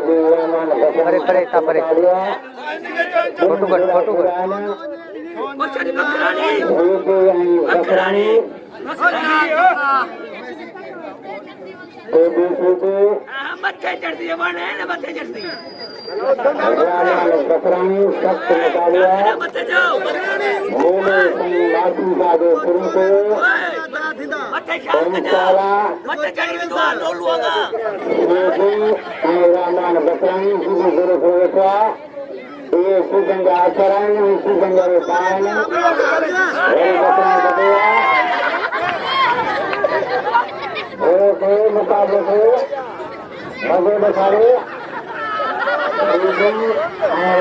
परे परे था परे फोटो कर बच्चे चढ़ती है बने ना बच्चे चढ़ती है सख्त मुकाबला बच्चे जाओ मोले लाठी का जो शुरू से बच्चे शाम के जाओ बच्चे चढ़ी तो लोलुआगा रामान बकरानी शुरू शुरू था ये सुगंध आचरण सुगंध पालन मुकाबले को मजे बसारे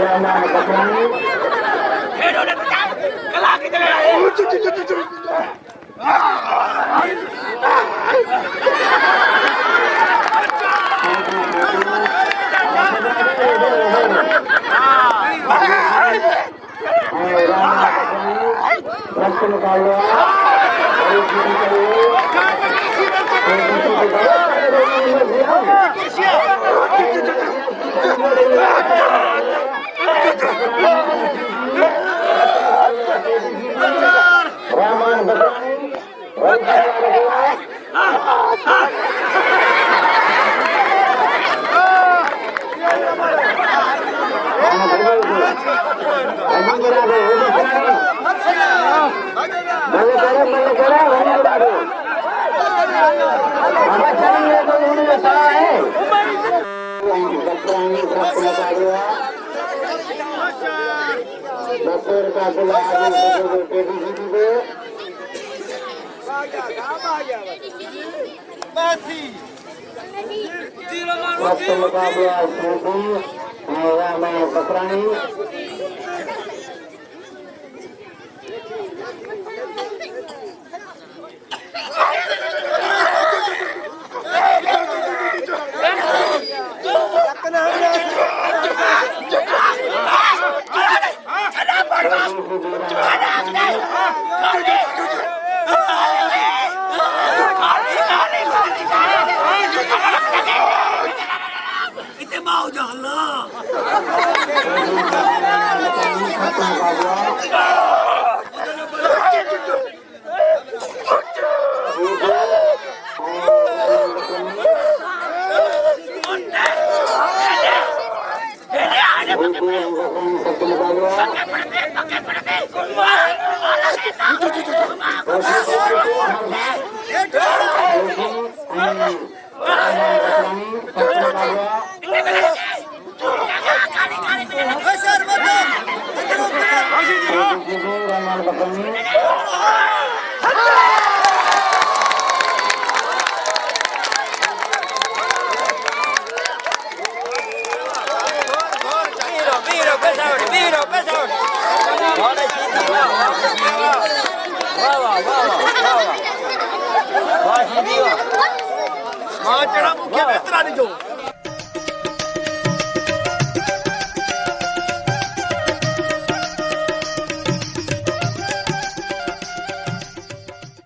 रामान बकरानी हीरो ने कला की चले आए चढ़ा मुख्य बेहतरा नहीं जो